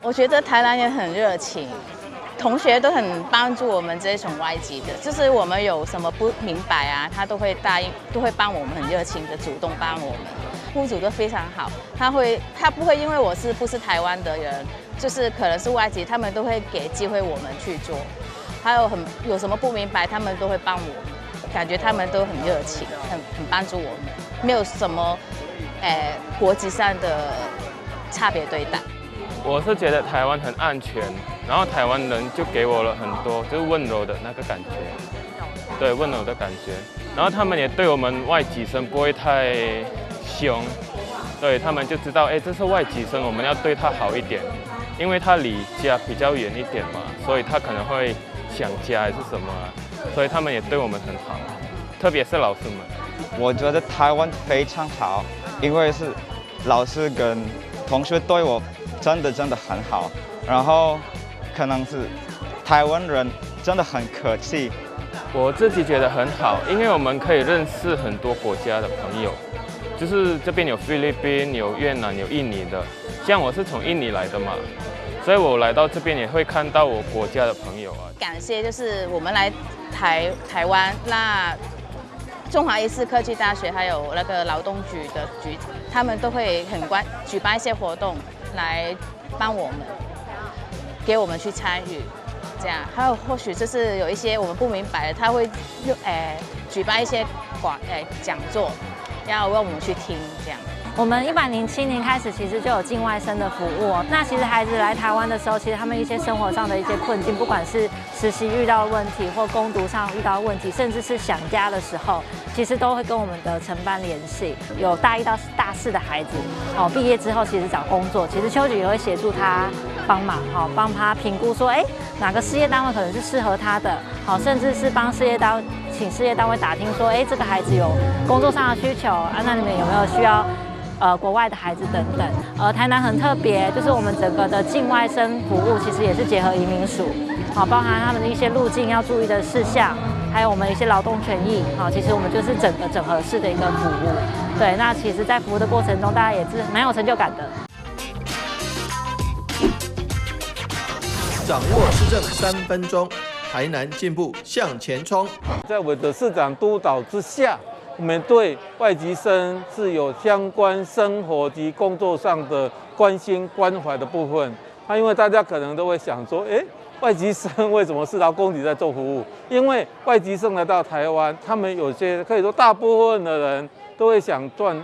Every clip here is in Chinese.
我觉得台南也很热情，同学都很帮助我们这种外籍的，就是我们有什么不明白啊，他都会答应，都会帮我们，很热情的主动帮我们。雇主都非常好，他不会因为我不是台湾的人，就是可能是外籍，他们都会给机会我们去做。还有什么不明白，他们都会帮我们，感觉他们都很热情，很帮助我们，没有什么国籍上的差别对待。我是觉得台湾很安全，然后台湾人就给我了很多就是温柔的那个感觉，对，温柔的感觉。然后他们也对我们外籍生不会太凶，对他们就知道，这是外籍生，我们要对他好一点，因为他离家比较远一点嘛，所以他可能会想家还是什么所以他们也对我们很好，特别是老师们。我觉得台湾非常好，因为是老师跟同学对我真的很好，然后可能是台湾人真的很客气。我自己觉得很好，因为我们可以认识很多国家的朋友，就是这边有菲律宾、有越南、有印尼的，像我是从印尼来的嘛，所以我来到这边也会看到我国家的朋友啊。感谢就是我们来台湾，那中华医事科技大学还有那个劳动局的局，他们都会举办一些活动来帮我们，给我们去参与。这样，还有或许就是有一些我们不明白的，他会举办一些讲座，要让我们去听这样。我们107年开始其实就有境外生的服务哦。那其实孩子来台湾的时候，其实他们一些生活上的一些困境，不管是实习遇到的问题，或攻读上遇到的问题，甚至是想家的时候，其实都会跟我们的承办联系。有大1到大4的孩子，毕业之后其实找工作，其实秋菊也会协助他帮忙，帮他评估说，哪个事业单位可能是适合他的，甚至是帮请事业单位打听说，这个孩子有工作上的需求啊，那你们有没有需要？国外的孩子等等，台南很特别，就是我们整个的境外生服务其实也是结合移民署，包含他们的一些路径要注意的事项，还有我们一些劳动权益，其实我们就是整个整合式的一个服务。对，那其实在服务的过程中，大家也是蛮有成就感的。掌握施政3分钟，台南进步向前冲。在我的市长督导之下，我们对外籍生是有相关生活及工作上的关心关怀的部分。因为大家可能都会想说，外籍生为什么是劳工局在做服务？因为外籍生来到台湾，他们有些可以说大部分的人都会想赚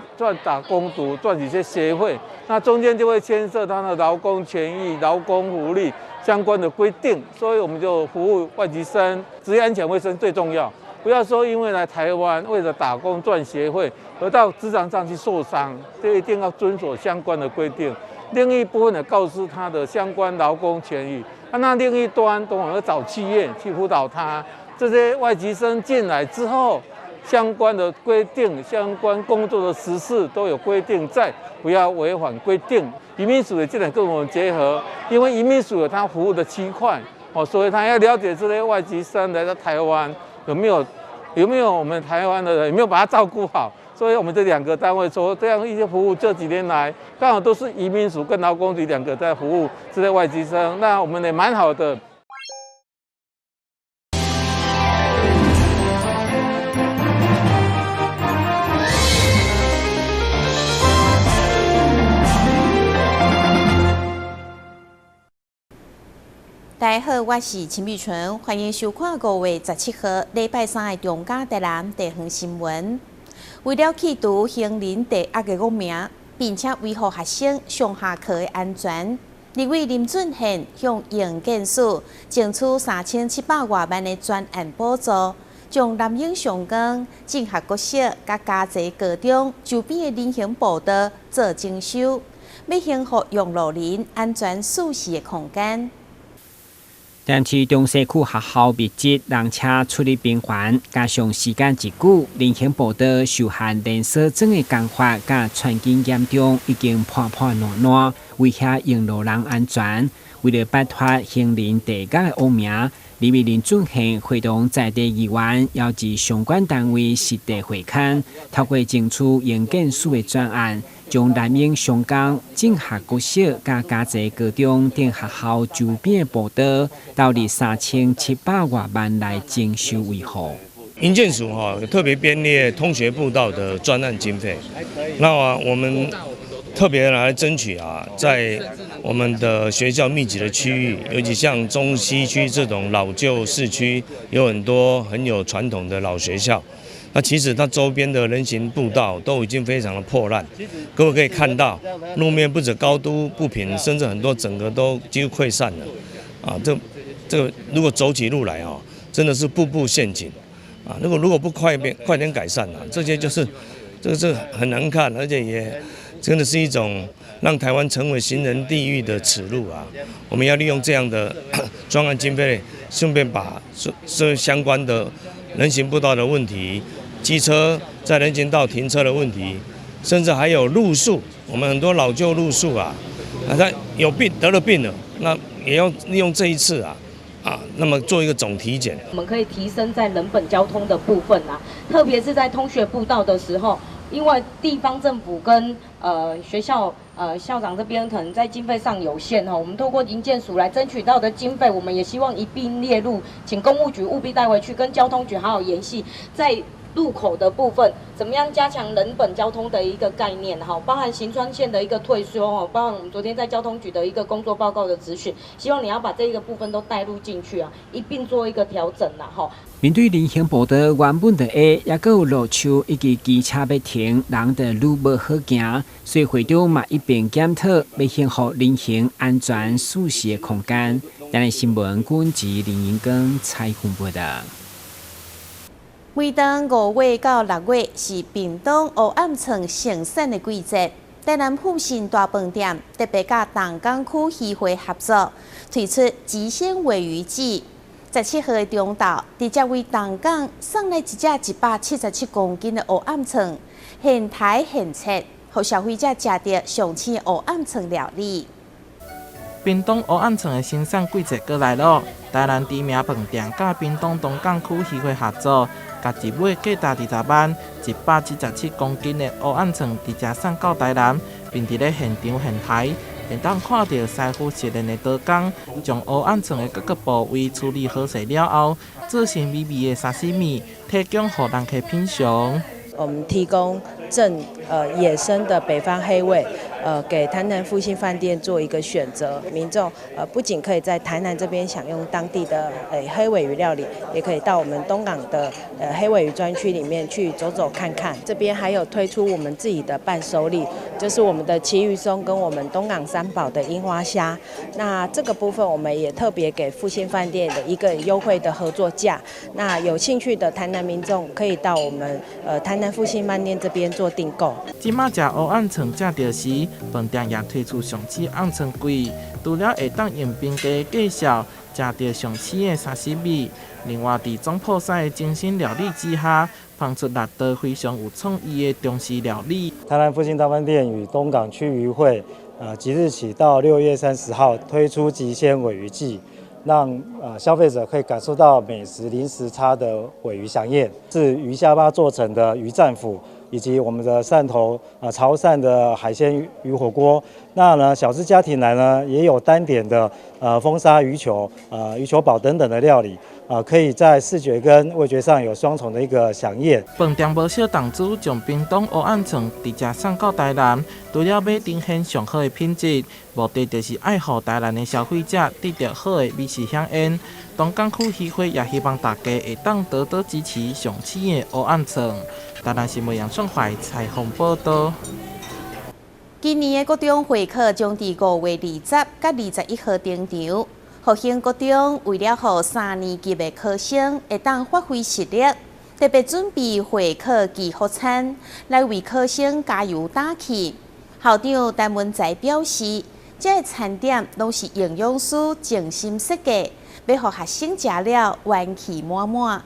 打工读，赚一些协会，那中间就会牵涉他的劳工权益、劳工福利相关的规定，所以我们就服务外籍生，职业安全卫生最重要。不要说因为来台湾为了打工赚协会而到职场上去受伤，就一定要遵守相关的规定。另一部分呢，告诉他的相关劳工权益。那另一端，等会要找企业去辅导他。这些外籍生进来之后，相关的规定、相关工作的实施都有规定在，不要违反规定。移民署也进来跟我们结合，因为移民署有他服务的区块，所以他要了解这些外籍生来到台湾。有没有我们台湾的人有没有把他照顾好？所以我们这2个单位说，这样一些服务这几年来，刚好都是移民署跟劳工局2个在服务这些外籍生，那我们也蛮好的。大家好，我是陈碧纯，欢迎收看5月17号礼拜3的中嘉台南地方新闻。为了去除行人地压的恶名，并且维护学生上下课的安全，立委林俊宪向营建署争取3700多万的专案补助，将南永上港、正学国小、甲嘉济高中周边的人行步道做征收，要幸福用路人安全舒适的空间。但市中西区学校密集，人车出入频繁，加上时间一久，人行步道受限连锁整的工法，甲环境严重，已经破烂，威胁用路人安全。为了摆脱行人地价的恶名，立委林俊宪会同在地议员，邀集相关单位实地会勘，透过争取营建署的专案，将南面上港、正下国小、加嘉泽高中等学校周边报道，投入3700多万来征收维护。营建署有特别编列通学步道的专案经费，那我们特别来争取在我们的学校密集的区域，尤其像中西区这种老旧市区，有很多很有传统的老学校。那其实它周边的人行步道都已经非常的破烂，各位可以看到，路面不止高度不平，甚至很多整个都几乎溃散了。这个如果走起路来真的是步步陷阱。如果不快点改善这些就是这个很难看，而且也真的是一种让台湾成为行人地狱的耻辱我们要利用这样的专案经费，顺便把相关的人行步道的问题、机车在人行道停车的问题，甚至还有路树，我们很多老旧路树它有病得了病了，那也要利用这一次那么做一个总体检，我们可以提升在人本交通的部分特别是在通学步道的时候，因为地方政府跟学校校长这边可能在经费上有限我们透过营建署来争取到的经费，我们也希望一并列入，请公务局务必带回去，跟交通局好好联系，在路口的部分，怎么样加强人本交通的一个概念包含行川线的一个退缩包含我们昨天在交通局的一个工作报告的咨询，希望你要把这一个部分都带入进去一并做一个调整面对人行步道原本就下，也阁有路树以及机车要停，人就愈无好行，所以会长嘛一并检讨，要幸福人行安全舒适的空间。咱的新闻管及林英光采访报道。每当5月到6月是屏东黑暗村盛产的季节，台南富信大饭店特别甲东港区渔会合作，推出极鲜鲔鱼季。17号的中昼，直接为东港送来一只177公斤的黑暗村，现台现切，让消费者吃到上鲜的黑暗村料理。屏东黑暗村的生产季节过来了，台南知名饭店甲屏东东港区渔会合作，甲一尾价值20万、177公斤的黑暗村直接送到台南，并伫咧现场现台，会当看到师傅熟练的刀工，将黑暗村的各个部位处理好势了后，做成美味的沙西米，提供予人客品尝。我们提供野生的北方黑尾，给台南复兴饭店做一个选择。民众不仅可以在台南这边享用当地的黑尾鱼料理，也可以到我们东港的黑尾鱼专区里面去走走看看。这边还有推出我们自己的伴手礼，就是我们的旗鱼松跟我们东港三宝的樱花虾。那这个部分我们也特别给复兴饭店的一个优惠的合作价。那有兴趣的台南民众可以到我们台南复兴饭店这边做订购。即马食黑暗村食到时，饭店也推出上市暗村柜，除了会当用冰架介绍食到上市的沙西米，另外伫总铺师的精心料理之下，放出6道非常有创意的中式料理。台南复兴大饭店与东港区渔会，即日起到6月30号推出极鲜鲔鱼季。让消费者可以感受到美食零时差的鲔鱼飨宴，是鱼下巴做成的鱼战斧，以及我们的汕头潮汕的海鲜鱼火锅。那呢，小资家庭来呢，也有单点的风沙鱼球、鱼球堡等等的料理。可以在视觉跟味觉上有双重的一个飨宴。饭店无少档主将屏东黑暗村直接送到台南，除了要呈现上好的品质，目的就是爱护台南的消费者得到好的美食飨宴。东港区渔会也希望大家会当多多支持上市的黑暗村。台南新闻杨顺怀采访报道。今年的国中会考将伫5月20甲21号登场。复兴国中为了让3年级的考生会当发挥实力，特别准备会考寄福餐，来为考生加油打气。校长陈文才表示，这个餐点拢是营养师精心设计，要让学生吃了元气满满。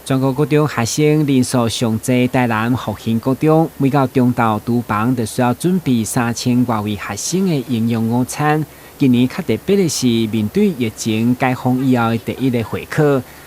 全国国中学生人数上济，台南复兴国中每到中昼厨房就需要准备3000多位学生的营养午餐。今年较特别的是，面对疫情解封以后的第一个会考，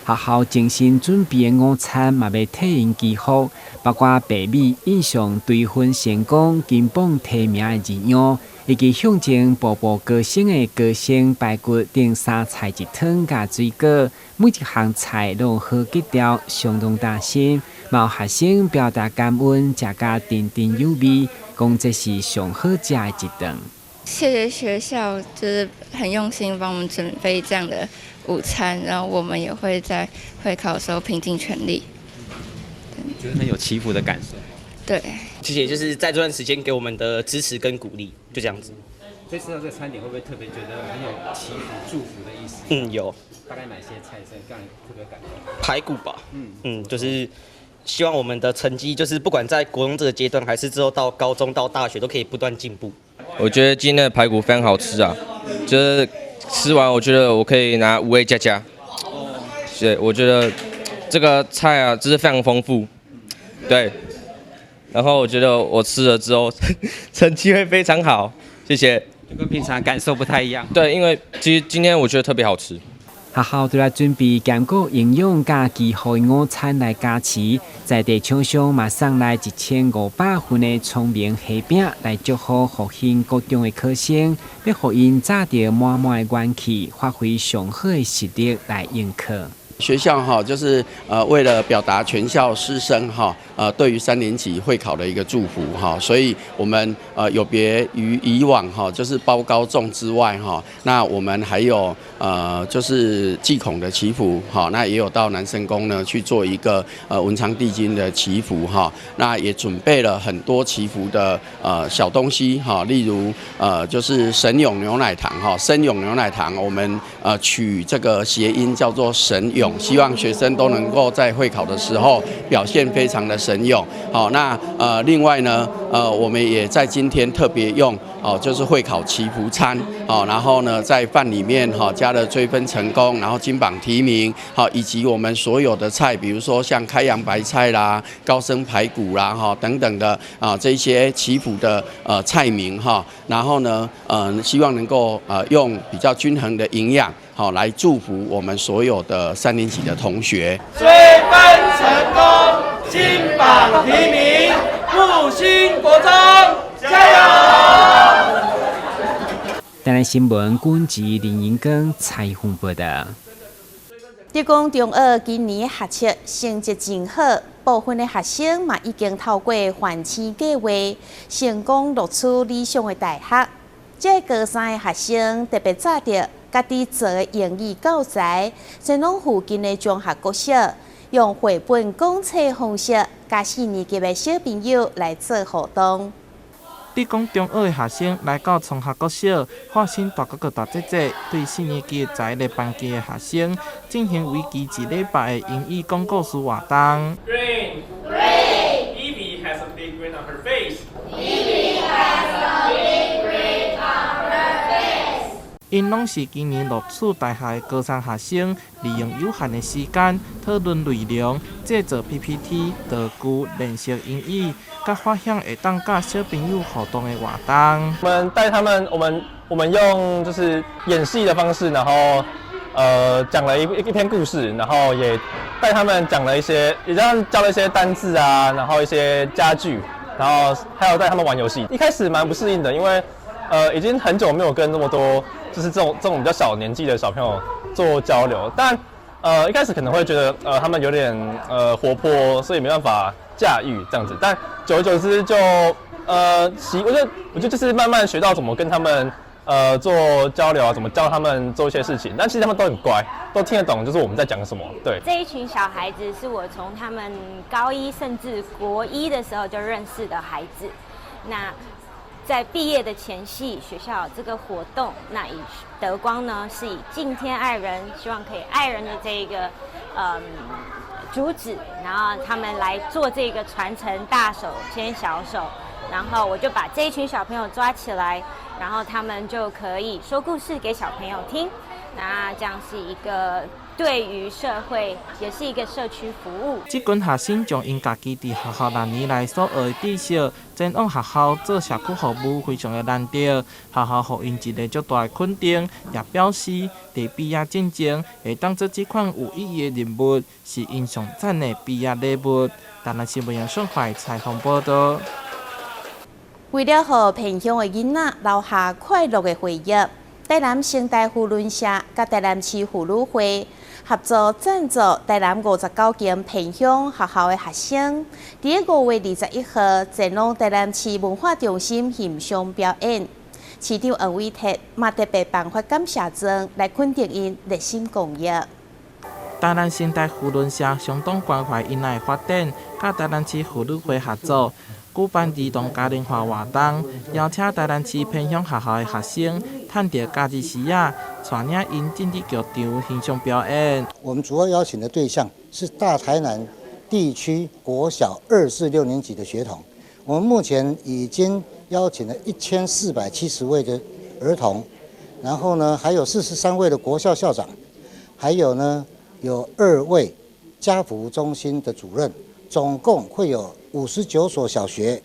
学校精心准备的午餐嘛要体验几好，包括白米印上对分成功、金榜题名的字样，以及向前步步高升的高升排骨顶3菜一汤加水果，每一项菜都好吉调，相当大心。有学生表达感恩，食甲甜甜有味，讲这是上好食的一顿。谢谢学校，就是很用心帮我们准备这样的午餐，然后我们也会在会考的时候拼尽全力。觉得很有祈福的感受。对，谢谢，就是在这段时间给我们的支持跟鼓励，就这样子。所以吃到这个餐点，会不会特别觉得很有祈福祝福的意思？有。大概哪些菜色让你特别感动？排骨吧。就是希望我们的成绩，就是不管在国中这个阶段，还是之后到高中到大学，都可以不断进步。我觉得今天的排骨非常好吃啊，就是吃完我觉得我可以拿5A加。对，我觉得这个菜啊，真是非常丰富。对，然后我觉得我吃了之后成绩会非常好，谢谢。就跟平常感受不太一样。对，因为其实今天我觉得特别好吃。学校都来准备兼顾营养加健康的午餐来加持，在地厂商马上来1500份的聪明虾饼来祝福复兴高中的考生，要互因炸着满满的元气，发挥上好的实力来应课。学校就是为了表达全校师生对于3年级会考的一个祝福所以我们有别于以往就是包高中之外那我们还有就是祭孔的祈福那也有到南圣宫呢去做一个文昌帝君的祈福那也准备了很多祈福的小东西例如就是神永牛奶糖神永牛奶糖，我们取这个谐音叫做神永。希望学生都能够在会考的时候表现非常的神勇。那另外呢，我们也在今天特别用就是会考祈福餐，然后呢在饭里面加了追分成功，然后金榜题名，以及我们所有的菜，比如说像开阳白菜啦、高升排骨啦等等的这些祈福的菜名然后呢希望能够用比较均衡的营养。来祝福我们所有的3年级的同学。追分成功，金榜题名，复兴国中，加油！台南新闻军籍林英光采访报道。你讲中二今年学测成绩真好，部分的学生嘛已经透过还签计划，成功录取理想的大学。这高3的学生特别早着。家己做的英语教材，先拢附近的中学国小，用绘本讲册方式，甲4年级的小朋友来做互动。你讲中二的学生来到崇学国小，发现大哥哥大姐姐对4年级在个班级的学生进行为期1礼拜的英语讲故事活动。Green, Evie has a big grin on her face. Evie has a big grin on her face. 因拢是今年录取大学的高3学生，利用有限的时间讨论内容，制作 PPT、道具、练习英语，甲发现会当甲小朋友互动的活动。我们带他们，我们用就是演戏的方式，然后讲了一篇故事，然后也带他们讲了一些，也让他们教了一些单字啊，然后一些家具，然后还有带他们玩游戏。一开始蛮不适应的，因为已经很久没有跟那么多就是这种比较小年纪的小朋友做交流，但一开始可能会觉得他们有点活泼，所以没办法驾驭这样子，但久而久之就我觉得就是慢慢学到怎么跟他们做交流啊，怎么教他们做一些事情，但其实他们都很乖，都听得懂，就是我们在讲什么。对，这一群小孩子是我从他们高1甚至国1的时候就认识的孩子，那在毕业的前夕，学校有这个活动，那以德光呢是以敬天爱人，希望可以爱人的这一个主旨，然后他们来做这个传承大手牵小手，然后我就把这一群小朋友抓起来，然后他们就可以说故事给小朋友听。那这样是一个对于社会，也是一个社区服务。这群学生将因家己伫学校6年来所学的知识，前往学校做社区服务，非常的难得。学校给因一个足大的肯定，也表示伫毕业进前会当做这款有意义的任务，是因上赞的毕业礼物。台南新闻杨顺怀采访报道。为了让偏乡的囡仔留下快乐的回忆，台南生态扶轮社甲台南市妇女会合作赞助台南59间偏乡学校的学生，伫5月21号前往台南市文化中心欣赏表演。市长黄伟哲嘛特别颁发感谢状来肯定因热心公益。台南生态扶轮社相当关怀因的发展，甲台南市妇女会合作，举办儿童家庭化活动，邀请台南市偏乡学校的学生趁着假日时啊，带领因进入剧场欣赏表演。我们主要邀请的对象是大台南地区国小2至6年级的学童。我们目前已经邀请了1470位的儿童，然后呢，还有43位的国校校长，还有呢有2位家福中心的主任，总共会有59所小学、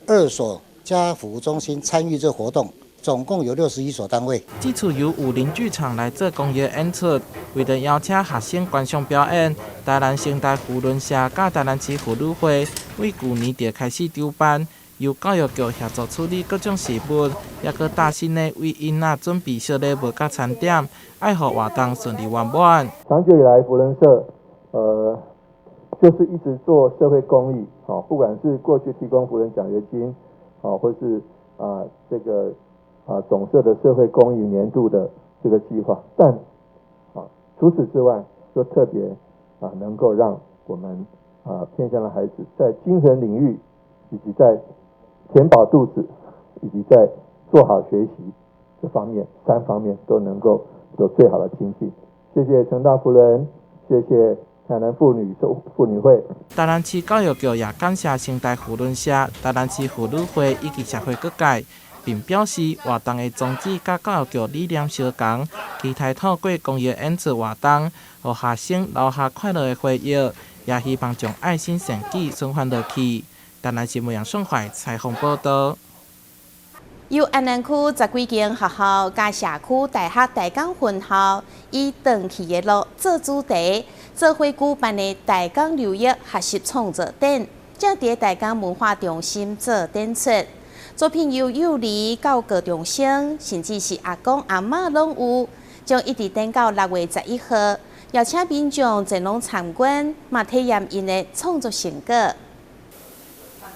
2所家福中心参与这活动，总共有61所单位。这次由武林剧场来做公益演出，为了邀请学生观赏表演，台南生态扶轮社甲台南市妇女会为去年就开始筹办，由教育局协助处理各种事务，也搁大心的为因仔准备小礼物甲餐点，爱互活动顺利圆满。长久以来，扶轮社就是一直做社会公益，不管是过去提供扶轮奖学金，或是总社的社会公益年度的这个计划，但除此之外，就特别能够让我们偏乡的孩子在精神领域，以及在填饱肚子，以及在做好学习这方面3方面都能够有最好的精进。谢谢陈大夫人，谢谢台南妇女会。台南市教育局也感谢生态扶轮社、台南市妇女会以及社会各界，并表示活动的宗旨甲教育局理念相同，期待透过公益演出活动，让学生留下快乐的回忆，也希望将爱心善举循环落去。台南新闻杨顺怀采访报道。由安南区10几间学校加社区大学大港分校，以长期的路做主题，做伙举办的大港留学学习创作展，正伫大港文化中心做展出。作品由幼儿到高中生，甚至是阿公阿嬷拢有，将一直展到6月11号，邀请民众前往参观，嘛体验因的创作成果。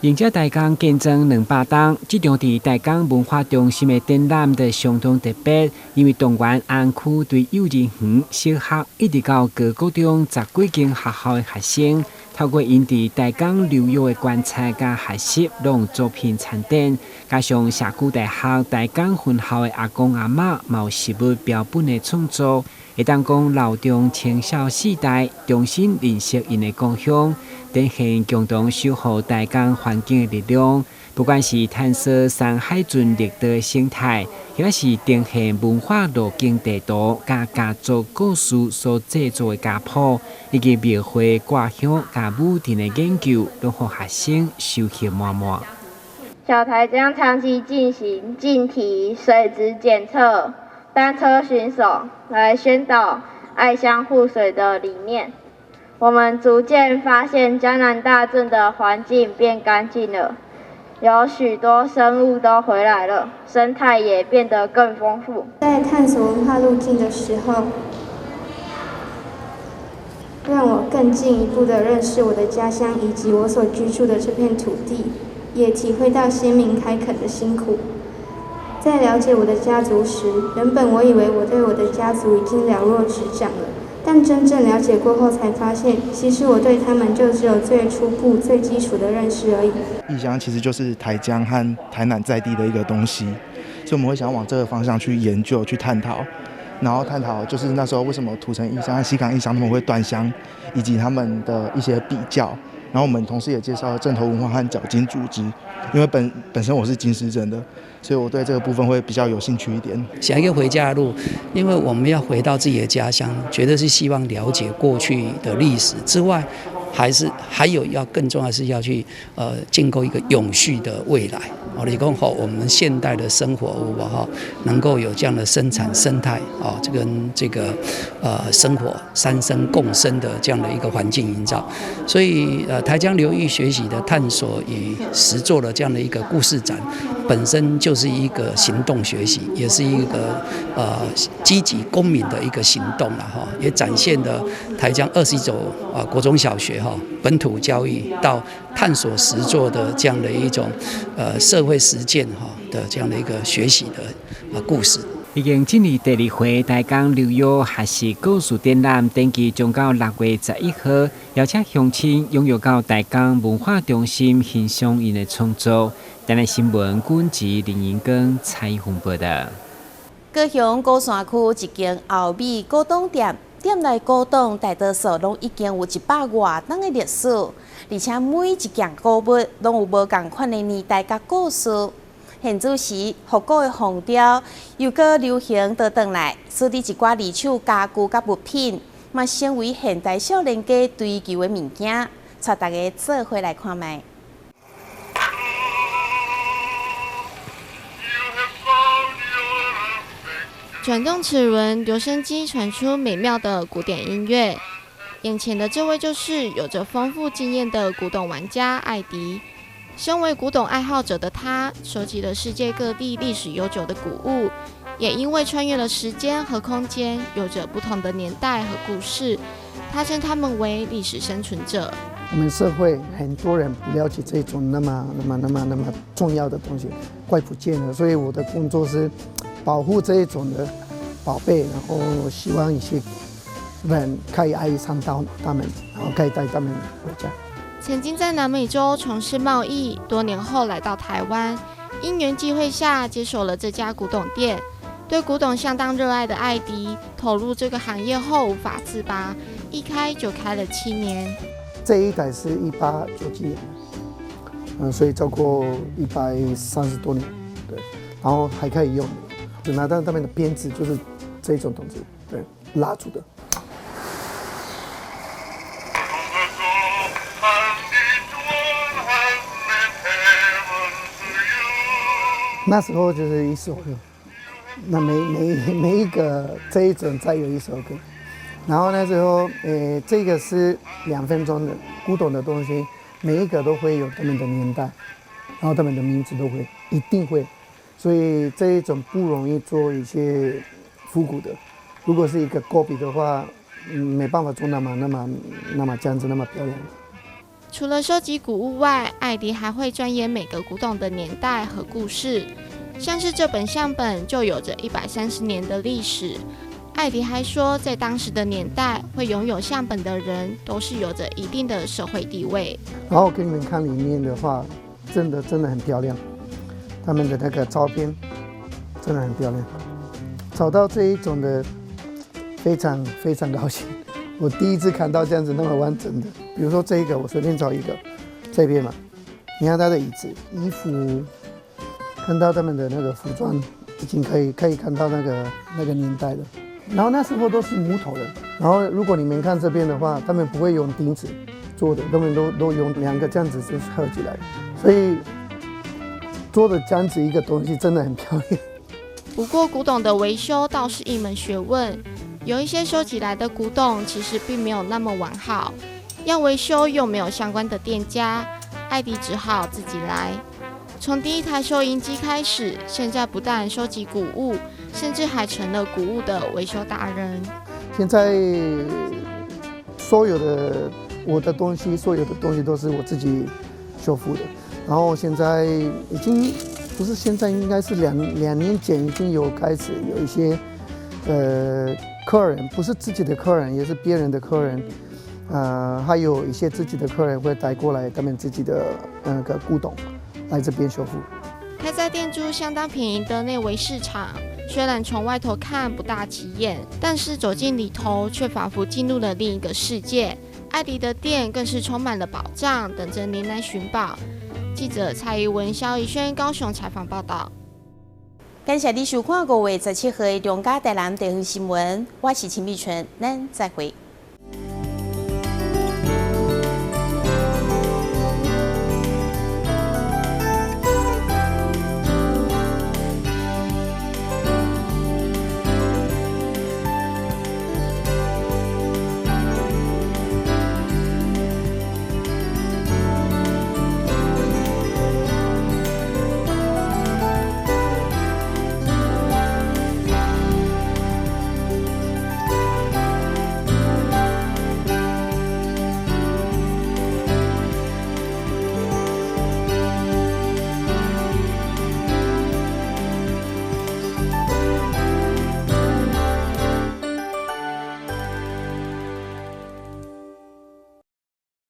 迎接大港见证200档，这场伫大港文化中心的展览就相当特别，因为动员安区对幼儿园、小学一直到高中10几间学校的学生，透过因伫大港留学的观察甲学习，让作品参展，加上社区大学大港分校的阿公阿嬷嘛有实物标本的创作，会当讲留中青少世代重新认识因的故乡，展现共同守护大港环境的力量。不管是探索山海圳绿地生态，或是呈现文化路径地图、甲家族故事所制作的家谱，以及描绘挂乡甲武田的研究，都让学生收获满满。小台将长期进行竞题、水质检测、单车巡守，来宣导爱乡护水的理念。我们逐渐发现江南大镇的环境变干净了，有许多生物都回来了，生态也变得更丰富。在探索文化路径的时候，让我更进一步地认识我的家乡以及我所居住的这片土地，也体会到先民开垦的辛苦。在了解我的家族时，原本我以为我对我的家族已经了若指掌了，但真正了解过后才发现，其实我对他们就只有最初步、最基础的认识而已。异乡其实就是台江和台南在地的一个东西，所以我们会想往这个方向去研究、去探讨，然后探讨就是那时候为什么土城异乡和西港异乡他们会断乡，以及他们的一些比较，然后我们同时也介绍了镇头文化和脚筋组织，因为本身我是金狮镇的，所以我对这个部分会比较有兴趣一点。想一个回家的路，因为我们要回到自己的家乡，绝对是希望了解过去的历史之外，还有要更重要的是要去建构一个永续的未来。你讲好，我们现代的生活能够有这样的生产生态跟这个生活三生共生的这样的一个环境营造。所以台江流域学习的探索与实作的这样的一个故事展，本身就是一个行动学习，也是一个积极公民的一个行动了也展现了台江21所国中小学本土教育到探索实作的这样的一种社会实践的这样的一个学习的故事。已经进入第2回台江流域学习故事展览，登记将到6月11號，邀請鄉親踴躍到台江文化中心欣賞因的創作。台南新聞軍籍林盈光採訪報道。高雄高山區一間歐美古董店，店內古董大多數攏已經有100多年的歷史，而且每一件古物攏有無同款的年代甲故事。現主時復古的風潮又閣流行倒轉來，使得一寡二手家具甲物品，嘛成為現代少年家追求的物件。帶大家做伙來看賣。转动齿轮，留声机传出美妙的古典音乐。眼前的这位就是有着丰富经验的古董玩家艾迪。身为古董爱好者的他，收集了世界各地历史悠久的古物，也因为穿越了时间和空间，有着不同的年代和故事。他称他们为历史生存者。我们社会很多人不了解这种那么重要的东西，快不见了。所以我的工作是保护这一种的宝贝，然后希望一些人可以爱上到他们，然后可以带他们回家。曾经在南美洲从事贸易，多年后来到台湾，因缘际会下接手了这家古董店。对古董相当热爱的艾迪，投入这个行业后无法自拔，一开就开了7年。这一台是1897年，所以超过130多年，对，然后还可以用，就拿到他们的编织就是这种东西，对，蜡烛的。那时候就是一首歌，那每一个这一种再有一首歌，然后那时候这个是2分钟的古董的东西，每一个都会有他们的年代，然后他们的名字都会一定会，所以这一种不容易做一些复古的。如果是一个勾笔的话，没办法做那么这样子那么漂亮。除了收集古物外，艾迪还会钻研每个古董的年代和故事，像是这本相本就有着130年的历史。艾迪还说，在当时的年代，会拥有相本的人都是有着一定的社会地位。然后给你们看里面的话，真的很漂亮，他们的那个照片真的很漂亮。找到这一种的，非常高兴。我第一次看到这样子那么完整的，比如说这一个，我随便找一个，这边嘛，你看他的椅子、衣服，看到他们的那个服装，已经可以看到那个年代了。然后那时候都是木头的，然后如果你们看这边的话，他们不会用钉子做的，他们都用2个这样子就合起来，所以做的这样子一个东西真的很漂亮。不过古董的维修倒是一门学问。有一些收集来的古董其实并没有那么完好，要维修又没有相关的店家，艾迪只好自己来。从第一台收银机开始，现在不但收集古物，甚至还成了古物的维修达人。现在所有的我的东西，所有的东西都是我自己修复的。然后现在已经不是现在，应该是两年前已经有开始有一些客人，不是自己的客人，也是别人的客人，还有一些自己的客人会带过来他们自己的那个古董来这边修复。开在店租相当便宜的内围市场，虽然从外头看不大起眼，但是走进里头却仿佛进入了另一个世界。艾迪的店更是充满了宝藏，等着您来寻宝。记者蔡依文、肖怡轩高雄采访报道。感谢你收看5月17号的中嘉台南地方新闻，我是秦碧纯，咱再会。